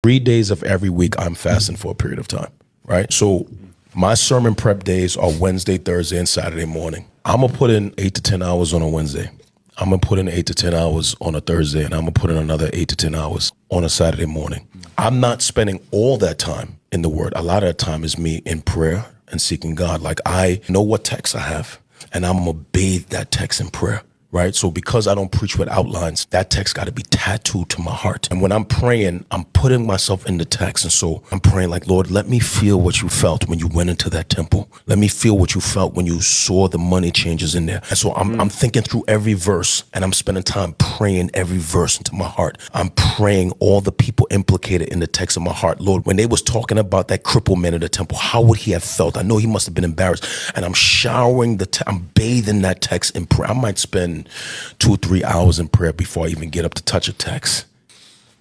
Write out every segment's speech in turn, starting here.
3 days of every week, I'm fasting for a period of time, right? So my sermon prep days are Wednesday, Thursday, and Saturday morning. I'm going to put in 8 to 10 hours on a Wednesday. I'm going to put in 8 to 10 hours on a Thursday, and I'm going to put in another 8 to 10 hours on a Saturday morning. I'm not spending all that time in the Word. A lot of that time is me in prayer and seeking God. Like, I know what text I have, and I'm going to bathe that text in prayer. Right? So because I don't preach with outlines, that text got to be tattooed to my heart. And when I'm praying, I'm putting myself in the text. And so I'm praying like, Lord, let me feel what you felt when you went into that temple. Let me feel what you felt when you saw the money changes in there. And so I'm thinking through every verse, and I'm spending time praying every verse into my heart. I'm praying all the people implicated in the text of my heart. Lord, when they was talking about that crippled man in the temple, how would he have felt? I know he must have been embarrassed. And I'm showering I'm bathing that text in prayer. I might spend 2 or 3 hours in prayer before I even get up to touch a text.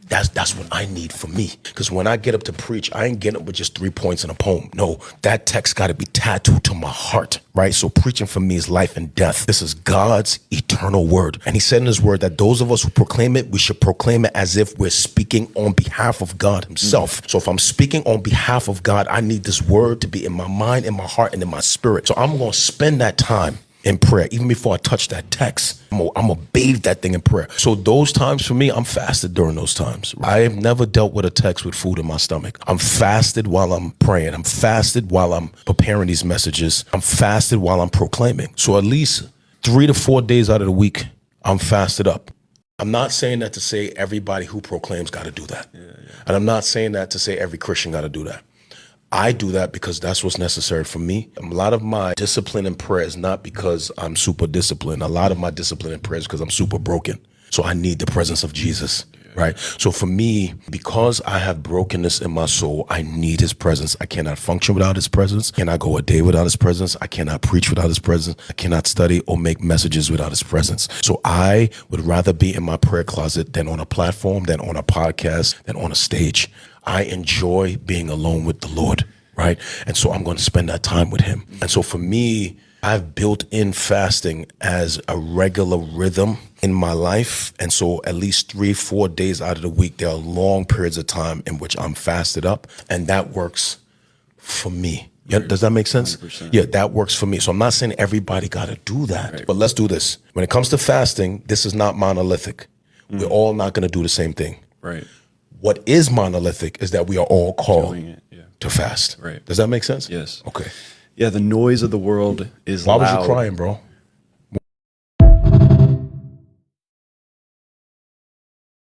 That's what I need for me. Because when I get up to preach, I ain't getting up with just 3 points in a poem. No, that text got to be tattooed to my heart, right? So preaching for me is life and death. This is God's eternal word. And he said in his word that those of us who proclaim it, we should proclaim it as if we're speaking on behalf of God himself. So if I'm speaking on behalf of God, I need this word to be in my mind, in my heart, and in my spirit. So I'm going to spend that time in prayer, even before I touch that text. I'm gonna bathe that thing in prayer. So those times for me, I'm fasted during those times. I have never dealt with a text with food in my stomach. I'm fasted while I'm praying. I'm fasted while I'm preparing these messages. I'm fasted while I'm proclaiming. So at least 3 to 4 days out of the week, I'm fasted up. I'm not saying that to say everybody who proclaims got to do that. And I'm not saying that to say every Christian got to do that. I do that because that's what's necessary for me. A lot of my discipline in prayer is not because I'm super disciplined. A lot of my discipline in prayer is because I'm super broken. So I need the presence of Jesus, right? So for me, because I have brokenness in my soul, I need his presence. I cannot function without his presence. I cannot go a day without his presence. I cannot preach without his presence. I cannot study or make messages without his presence. So I would rather be in my prayer closet than on a platform, than on a podcast, than on a stage. I enjoy being alone with the Lord, right? And so I'm going to spend that time with him. And so for me, I've built in fasting as a regular rhythm in my life. And so at least 3, 4 days out of the week, there are long periods of time in which I'm fasted up. And that works for me. Yeah, does that make sense? 100%. Yeah, that works for me. So I'm not saying everybody got to do that. Right. But let's do this. When it comes to fasting, this is not monolithic. We're all not going to do the same thing. Right. What is monolithic is that we are all called to fast. Right. Does that make sense? Yes. Okay. Yeah, the noise of the world is loud. Why was you crying, bro?